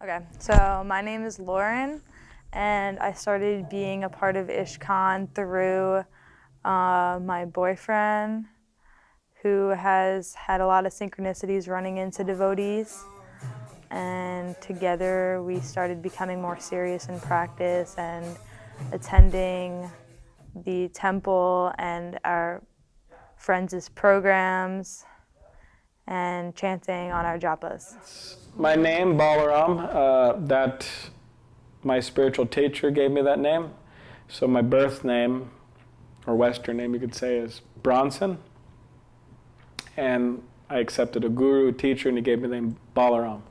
Okay, so my name is Lauren, and I started being a part of ISKCON through my boyfriend, who has had a lot of synchronicities running into devotees. And together we started becoming more serious in practice and attending the temple and our friends' programs and chanting on our japas. My name, Balaram, that my spiritual teacher gave me that name. So my birth name, or Western name you could say, is Bronson. And I accepted a guru, teacher, and he gave me the name Balaram.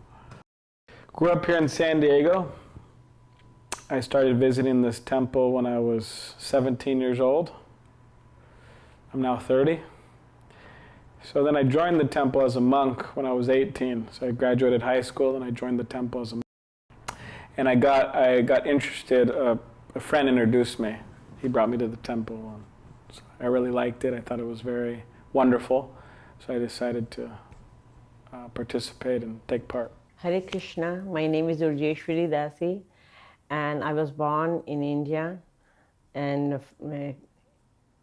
Grew up here in San Diego. I started visiting this temple when I was 17 years old. I'm now 30. So then I joined the temple as a monk when I was 18. So I graduated high school and I joined the temple as a monk. And I got interested, a friend introduced me. He brought me to the temple. And so I really liked it. I thought it was very wonderful. So I decided to participate and take part. Hare Krishna, my name is Urjeshwari Dasi, and I was born in India, and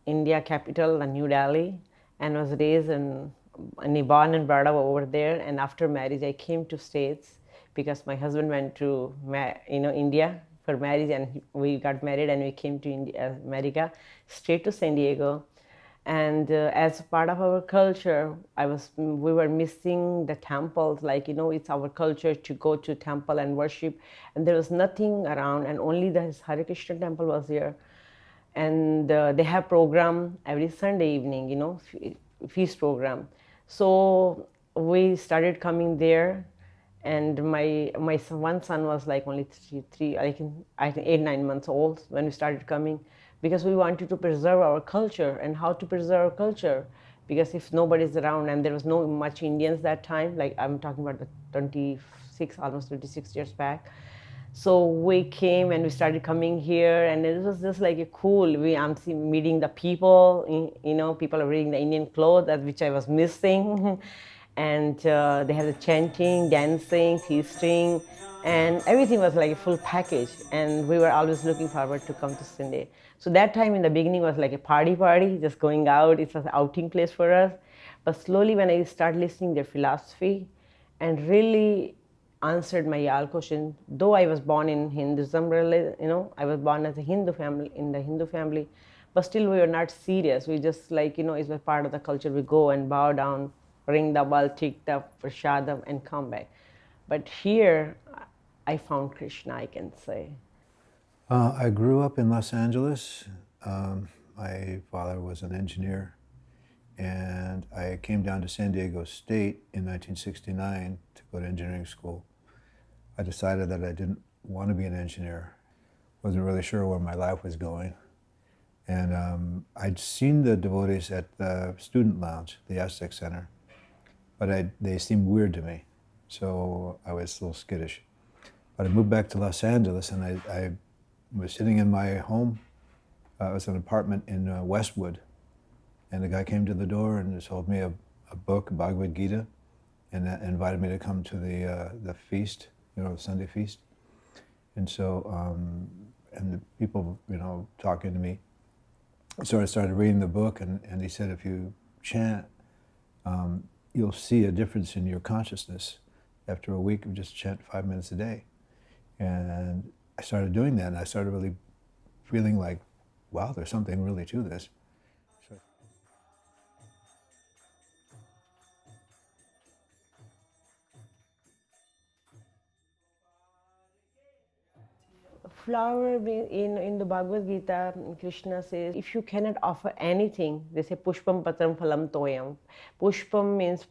India capital, New Delhi, and was raised born and brought up over there. And after marriage, I came to States because my husband went to India for marriage, and we got married, and we came to India, America, straight to San Diego. And as part of our culture, we were missing the temples. It's our culture to go to temple and worship, and there was nothing around, and only the Hare Krishna temple was here. And they have program every Sunday evening, feast program. So we started coming there, and my one son was like only three, I think 8-9 months old when we started coming, because we wanted to preserve our culture. And how to preserve our culture, because if nobody's around, and there was no much Indians that time, like I'm talking about almost 26 years back. So we came and we started coming here, and it was just like a cool. I'm meeting the people, people are wearing the Indian clothes, which I was missing. And they had the chanting, dancing, feasting, and everything was like a full package. And we were always looking forward to come to Sunday. So that time in the beginning was like a party, just going out. It was an outing place for us. But slowly when I started listening their philosophy and really answered my all question, though I was born in Hinduism, I was born as a Hindu family, in the Hindu family, but still we were not serious. We just it's a part of the culture. We go and bow down, ring the bell, take the prasadam, and come back. But here, I found Krishna, I can say. I grew up in Los Angeles. My father was an engineer, and I came down to San Diego State in 1969 to go to engineering school. I decided that I didn't want to be an engineer. Wasn't really sure where my life was going. And I'd seen the devotees at the student lounge, the Aztec Center, but they seemed weird to me, so I was a little skittish. But I moved back to Los Angeles, and I was sitting in my home. It was an apartment in Westwood, and the guy came to the door and sold me a book, Bhagavad Gita, and invited me to come to the feast, the Sunday feast. And so, and the people, talking to me. So I started reading the book, and he said, if you chant, you'll see a difference in your consciousness after a week of just chant 5 minutes a day. And I started doing that, and I started really feeling like, wow, there's something really to this. Flower, in the Bhagavad Gita, Krishna says, if you cannot offer anything, they say pushpam patram phalam toyam. Pushpam means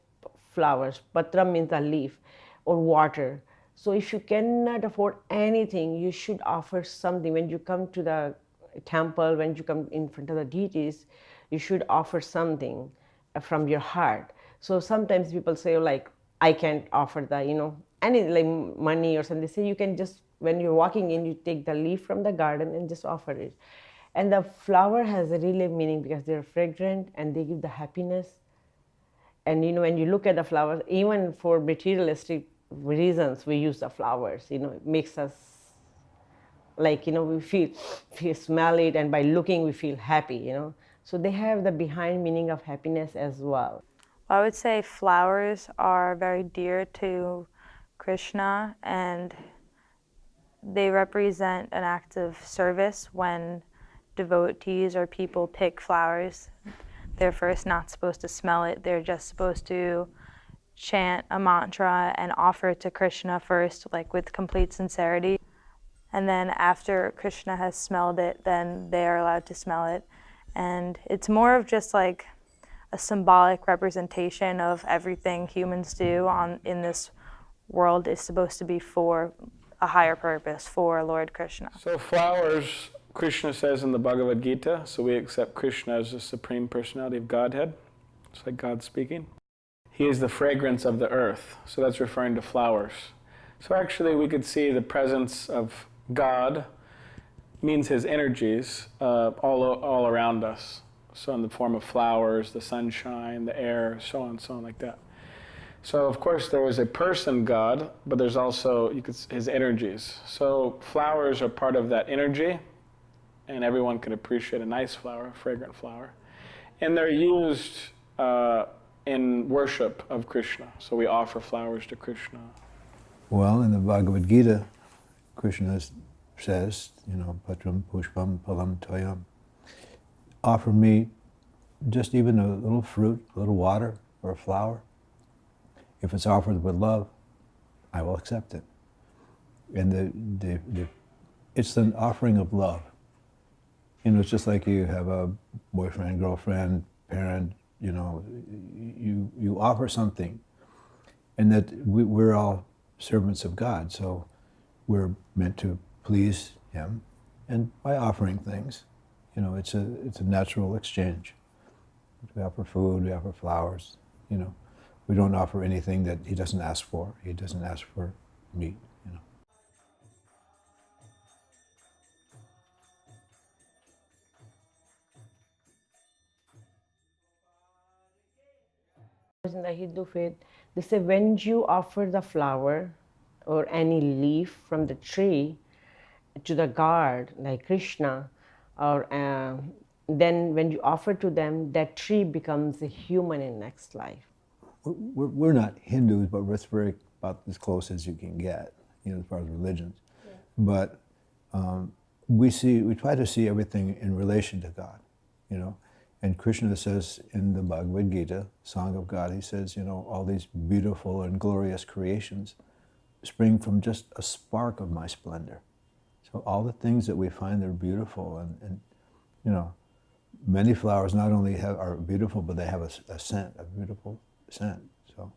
flowers, patram means a leaf or water. So if you cannot afford anything, you should offer something. When you come to the temple, when you come in front of the deities, you should offer something from your heart. So sometimes people say, I can't offer the, any money or something. They say you can just, when you're walking in, you take the leaf from the garden and just offer it. And the flower has a really meaning because they're fragrant and they give the happiness. And when you look at the flowers, even for materialistic reasons we use the flowers. It makes us like, we feel smell it, and by looking we feel happy. So they have the behind meaning of happiness as well. I would say flowers are very dear to Krishna, and they represent an act of service. When devotees or people pick flowers, they're first not supposed to smell it. They're just supposed to chant a mantra and offer it to Krishna first, like with complete sincerity. And then after Krishna has smelled it, then they are allowed to smell it. And it's more of just like a symbolic representation of everything humans do in this world is supposed to be for a higher purpose, for Lord Krishna. So flowers, Krishna says in the Bhagavad Gita, so we accept Krishna as the Supreme Personality of Godhead. It's like God speaking. He is the fragrance of the earth, so that's referring to flowers. So actually we could see the presence of God means his energies all around us. So in the form of flowers, the sunshine, the air, so on like that. So of course there was a person God, but there's also his energies. So flowers are part of that energy, and everyone can appreciate a nice flower, a fragrant flower. And they're used in worship of Krishna. So we offer flowers to Krishna. Well, in the Bhagavad Gita, Krishna says, Patram Pushpam Palam Toyam. Offer me just even a little fruit, a little water, or a flower. If it's offered with love, I will accept it. And it's an offering of love. It's just like you have a boyfriend, girlfriend, parent, you offer something. And that we're all servants of God, so we're meant to please him. And by offering things, it's a natural exchange. We offer food, we offer flowers, We don't offer anything that he doesn't ask for. He doesn't ask for meat, In the Hindu faith, they say when you offer the flower or any leaf from the tree to the god, like Krishna, or then when you offer to them, that tree becomes a human in next life. We're not Hindus, but we're very about as close as you can get, as far as religions. Yeah. But we try to see everything in relation to God, And Krishna says in the Bhagavad Gita, Song of God, he says, all these beautiful and glorious creations spring from just a spark of my splendor. So all the things that we find are beautiful, and many flowers not only are beautiful, but they have a scent, a beautiful scent. So,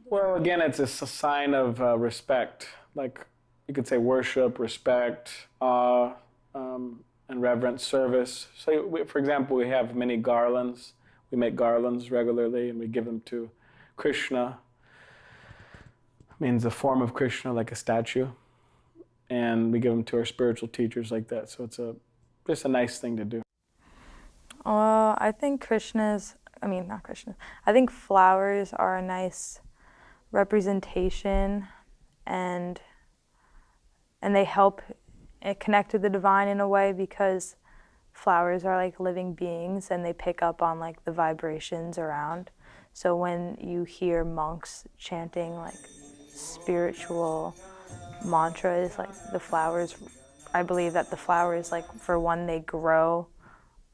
well, again, it's a sign of respect. Like you could say worship, respect, awe, and reverent service. So, for example, we have many garlands. We make garlands regularly, and we give them to Krishna. It means the form of Krishna, like a statue. And we give them to our spiritual teachers like that. So it's just a nice thing to do. I think I think flowers are a nice representation, and they help connect to the divine in a way, because flowers are like living beings and they pick up on like the vibrations around. So when you hear monks chanting like spiritual mantras, like the flowers, I believe that the flowers, like for one, they grow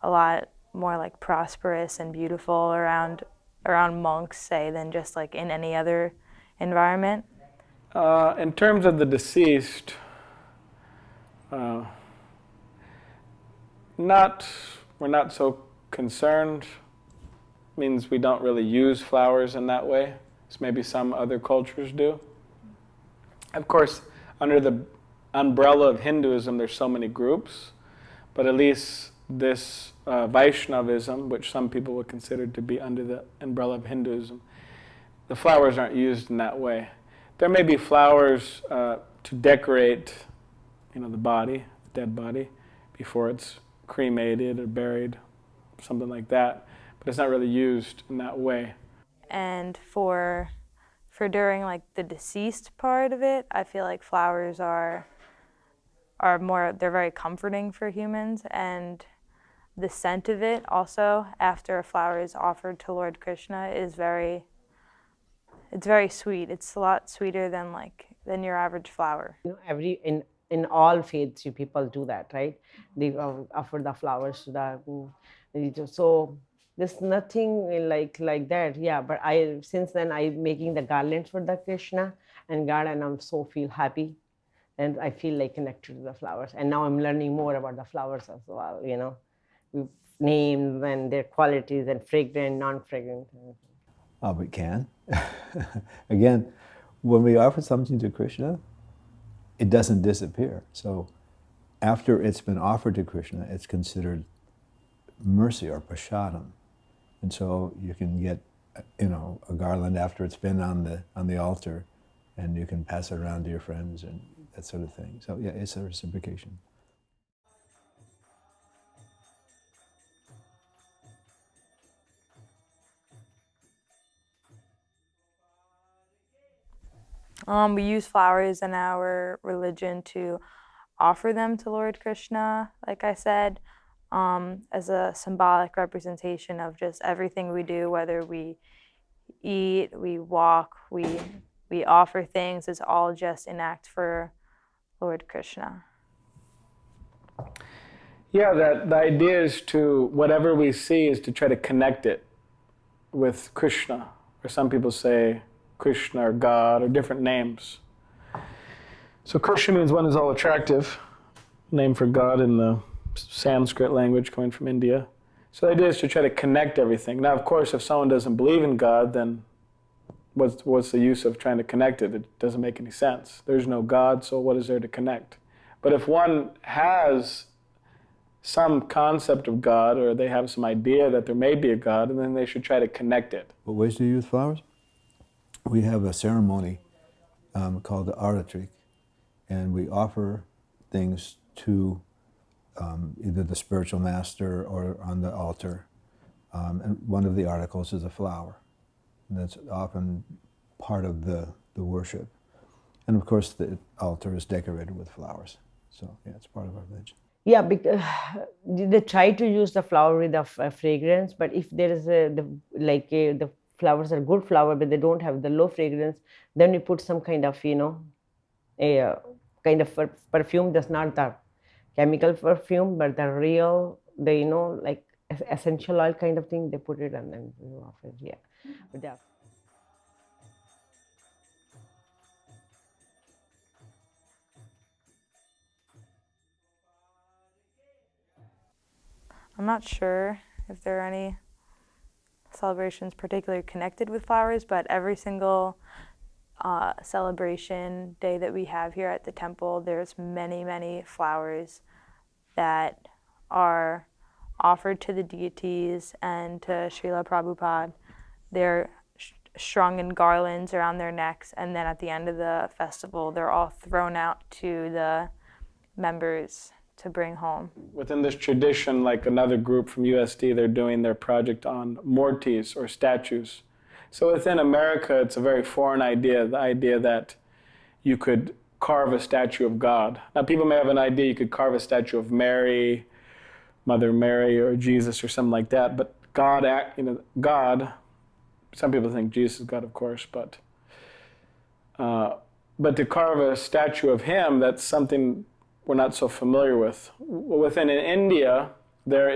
a lot more like prosperous and beautiful around monks, say, than just like in any other environment. In terms of the deceased, we're not so concerned. Means we don't really use flowers in that way, as maybe some other cultures do. Of course, under the umbrella of Hinduism, there's so many groups, but at least this Vaishnavism, which some people would consider to be under the umbrella of Hinduism, the flowers aren't used in that way. There may be flowers to decorate, the body, the dead body, before it's cremated or buried, something like that. But it's not really used in that way. And for for during like the deceased part of it, I feel like flowers are more, they're very comforting for humans, and the scent of it also after a flower is offered to Lord Krishna is it's very sweet. It's a lot sweeter than your average flower. In all faiths, you people do that, right? They offer the flowers to so there's nothing like that. Yeah, but since then I'm making the garlands for the Krishna and God, and I'm so feel happy, and I feel like connected to the flowers. And now I'm learning more about the flowers as well. With names and their qualities and fragrant, non-fragrant. We can. Again, when we offer something to Krishna, it doesn't disappear. So after it's been offered to Krishna, it's considered mercy or prasadam. And so you can get, a garland after it's been on the altar, and you can pass it around to your friends and that sort of thing. So yeah, it's a reciprocation. We use flowers in our religion to offer them to Lord Krishna, like I said, as a symbolic representation of just everything we do, whether we eat, we walk, we offer things, it's all just an act for Lord Krishna. Yeah, that the idea is to, whatever we see is to try to connect it with Krishna, or some people say Krishna or God or different names. So Krishna means one who's all attractive, name for God in the Sanskrit language coming from India. So the idea is to try to connect everything. Now, of course, if someone doesn't believe in God, then what's the use of trying to connect it? It doesn't make any sense. There's no God, so what is there to connect? But if one has some concept of God, or they have some idea that there may be a God, and then they should try to connect it. What ways do you use flowers? We have a ceremony called the aratrik, and we offer things to either the spiritual master or on the altar. And one of the articles is a flower. And that's often part of the worship. And of course, the altar is decorated with flowers. So yeah, it's part of our religion. Yeah, because they try to use the flower with the fragrance, but if there is the flowers are good flower, but they don't have the low fragrance, then we put some kind of a kind of perfume that's not the chemical perfume, but the real, like essential oil kind of thing. They put it and then we offer. Yeah, but yeah. I'm not sure if there are any celebrations particularly connected with flowers, but every single celebration day that we have here at the temple, there's many, many flowers that are offered to the deities and to Srila Prabhupada. They're strung in garlands around their necks, and then at the end of the festival, they're all thrown out to the members to bring home. Within this tradition, like another group from USD, they're doing their project on murtis or statues. So within America, it's a very foreign idea, the idea that you could carve a statue of God. Now, people may have an idea you could carve a statue of Mary, Mother Mary, or Jesus, or something like that. But God, God. Some people think Jesus is God, of course, but to carve a statue of Him, that's something we're not so familiar with. Within India, there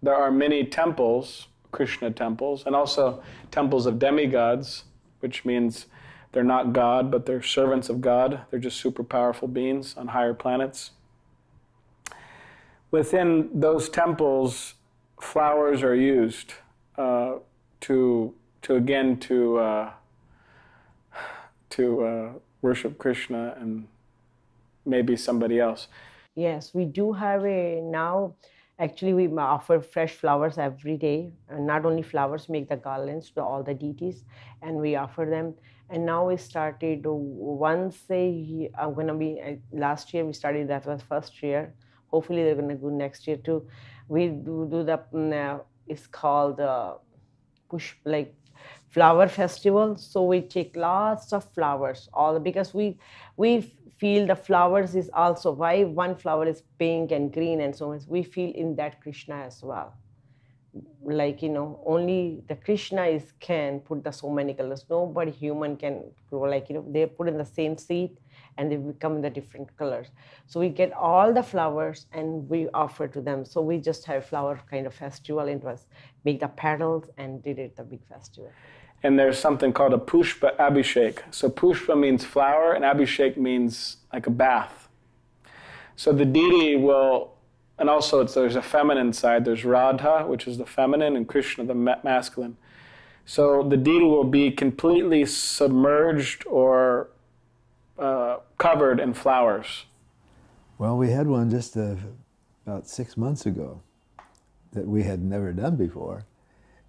are many temples, Krishna temples, and also temples of demigods, which means they're not God, but they're servants of God. They're just super powerful beings on higher planets. Within those temples, flowers are used to worship Krishna and maybe somebody else. Yes, we do have now. Actually, we offer fresh flowers every day, and not only flowers, make the garlands to all the deities, and we offer them. And now we started I'm gonna be last year we started, that was first year. Hopefully they're gonna go next year too. We do the it's called push, like flower festival. So we take lots of flowers, all because we feel the flowers is also why one flower is pink and green and so on. We feel in that Krishna as well. Like, only the Krishna can put the so many colors. Nobody human can grow, like, they put in the same seed and they become the different colors. So we get all the flowers and we offer to them. So we just have flower kind of festival. It was make the petals and did it the big festival. And there's something called a pushpa abhishek. So pushpa means flower and abhishek means like a bath. So the deity will, and also there's a feminine side. There's Radha, which is the feminine, and Krishna, the masculine. So the deity will be completely submerged or covered in flowers. Well, we had one just about 6 months ago that we had never done before.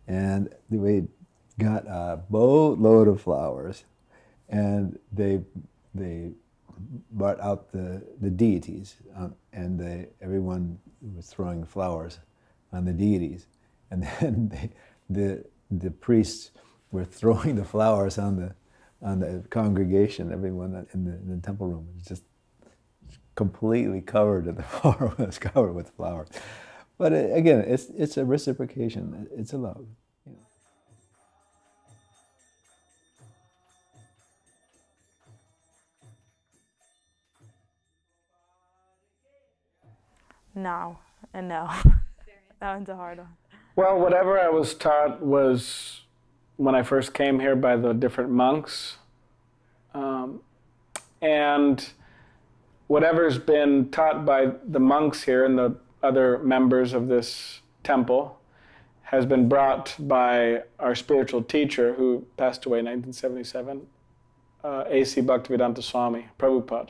And we got a boatload of flowers, and they brought out the deities, and everyone was throwing flowers on the deities, and then the priests were throwing the flowers on the congregation. Everyone in the temple room was just completely covered, and the floor was covered with flowers. But again, it's a reciprocation. It's a love. No, and no. That one's a hard one. Well, whatever I was taught was when I first came here by the different monks. And whatever's been taught by the monks here and the other members of this temple has been brought by our spiritual teacher who passed away in 1977, A.C. Bhaktivedanta Swami, Prabhupada.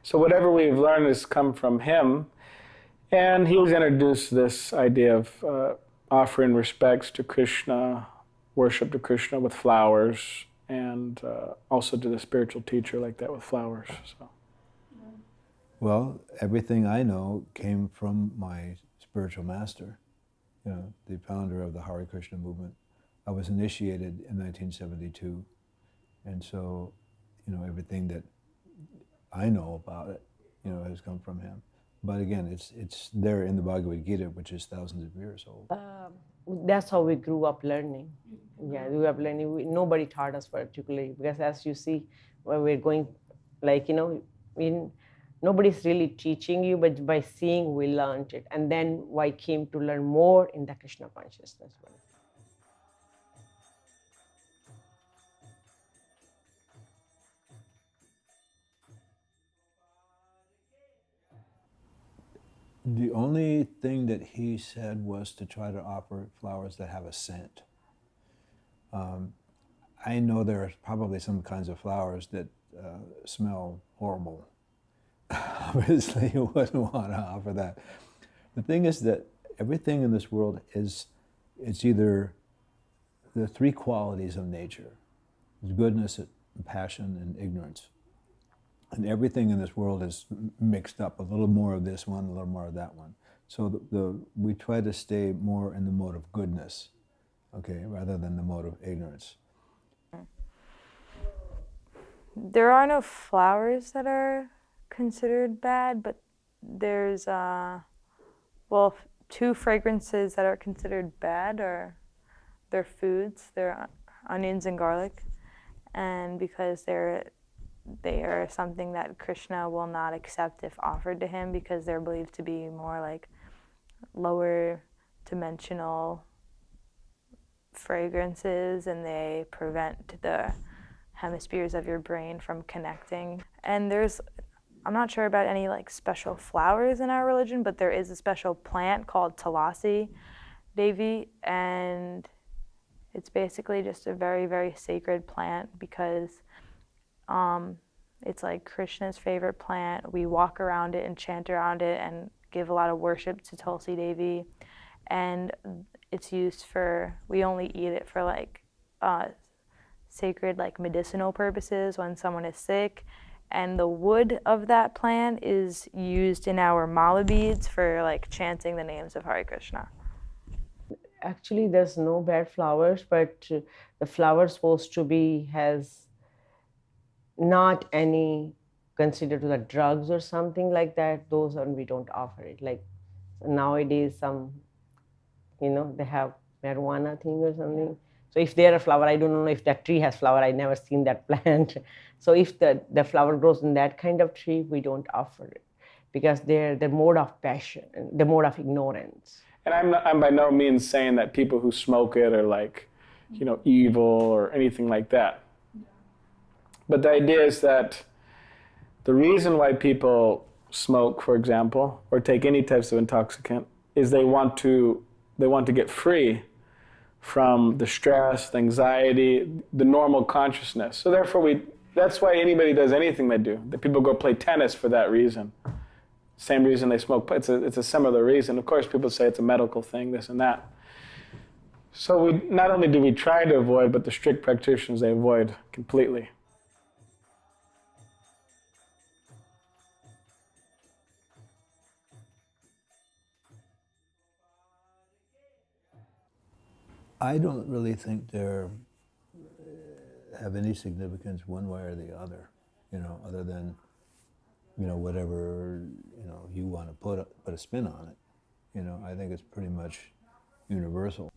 So whatever we've learned has come from him, and he's introduced this idea of offering respects to Krishna, worship to Krishna with flowers, and also to the spiritual teacher like that with flowers. So. Well, everything I know came from my spiritual master, the founder of the Hare Krishna movement. I was initiated in 1972, and so, everything that I know about it, has come from him. But again, it's there in the Bhagavad Gita, which is thousands of years old. That's how we grew up learning. Yeah, we grew up learning. Nobody taught us particularly, because as you see, when we're going, like, nobody's really teaching you, but by seeing, we learned it. And then I came to learn more in the Krishna consciousness. The only thing that he said was to try to offer flowers that have a scent. I know there are probably some kinds of flowers that smell horrible. Obviously, you wouldn't want to offer that. The thing is that everything in this world it's either the three qualities of nature: goodness, passion, and ignorance. And everything in this world is mixed up, a little more of this one, a little more of that one. So we try to stay more in the mode of goodness, okay, rather than the mode of ignorance. There are no flowers that are considered bad, but there's, two fragrances that are considered bad they're foods. They're onions and garlic. And because they are something that Krishna will not accept if offered to him, because they're believed to be more like lower dimensional fragrances, and they prevent the hemispheres of your brain from connecting. And I'm not sure about any like special flowers in our religion, but there is a special plant called Tulasi Devi, and it's basically just a very, very sacred plant because it's like Krishna's favorite plant. We walk around it and chant around it and give a lot of worship to Tulsi Devi. And it's used we only eat it for like sacred like medicinal purposes when someone is sick. And the wood of that plant is used in our mala beads for like chanting the names of Hare Krishna. Actually, there's no bad flowers, but the flower supposed to be has not any considered to the drugs or something like that. Those are, we don't offer it. Like nowadays, some, they have marijuana thing or something. So if they're a flower, I don't know if that tree has flower. I never seen that plant. So if the flower grows in that kind of tree, we don't offer it because they're the mode of passion, the mode of ignorance. And I'm by no means saying that people who smoke it are like, evil or anything like that. But the idea is that the reason why people smoke, for example, or take any types of intoxicant is they want to get free from the stress, the anxiety, the normal consciousness. So therefore that's why anybody does anything they do. The people go play tennis for that reason. Same reason they smoke. It's a similar reason. Of course, people say it's a medical thing, this and that. So not only do we try to avoid, but the strict practitioners, they avoid completely. I don't really think they're have any significance one way or the other, other than, whatever, you want to put a spin on it. I think it's pretty much universal.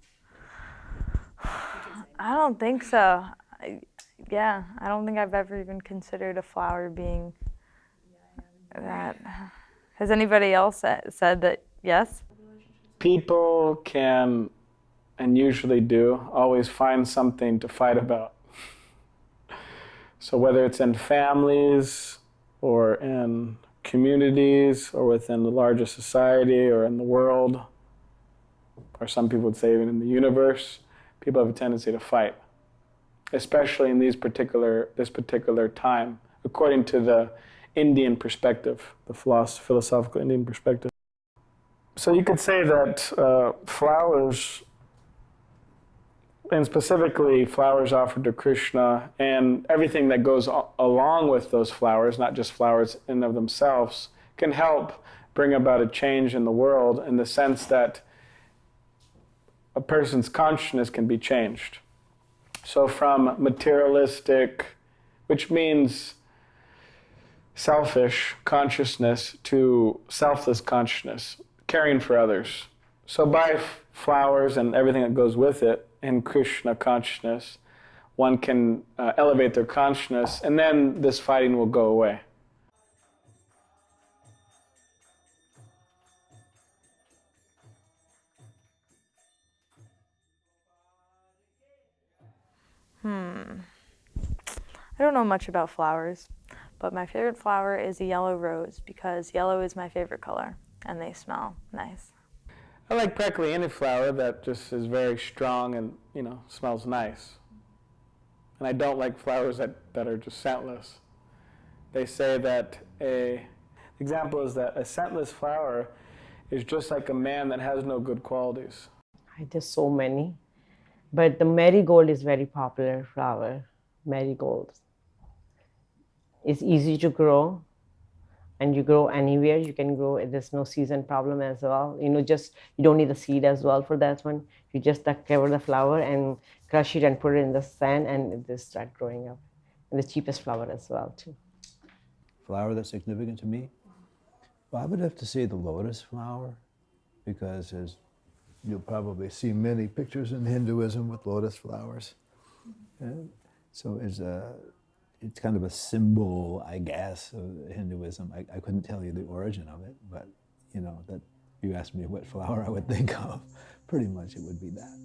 I don't think so. I don't think I've ever even considered a flower being that. Has anybody else said that yes? People can, and usually do, always find something to fight about. So whether it's in families or in communities or within the larger society or in the world, or some people would say even in the universe, people have a tendency to fight, especially in this particular time, according to the Indian perspective, the philosophical Indian perspective. So you could say that flowers, and specifically flowers offered to Krishna and everything that goes along with those flowers, not just flowers in and of themselves, can help bring about a change in the world in the sense that a person's consciousness can be changed. So from materialistic, which means selfish consciousness, to selfless consciousness, caring for others. So by flowers and everything that goes with it, in Krishna consciousness, one can elevate their consciousness, and then this fighting will go away. I don't know much about flowers, but my favorite flower is a yellow rose because yellow is my favorite color and they smell nice. I like practically any flower that just is very strong and, smells nice. And I don't like flowers that are just scentless. They say that example is that a scentless flower is just like a man that has no good qualities. There's so many, but the marigold is very popular flower. Marigold. It's easy to grow, and you grow anywhere. You can grow. There's no season problem as well. You don't need the seed as well for that one. You just cover the flower and crush it and put it in the sand, and it just start growing up. And the cheapest flower as well too. Flower that's significant to me? Well, I would have to say the lotus flower, because you'll probably see many pictures in Hinduism with lotus flowers. And so it's kind of a symbol, I guess, of Hinduism. I couldn't tell you the origin of it, but that you asked me what flower I would think of, pretty much it would be that.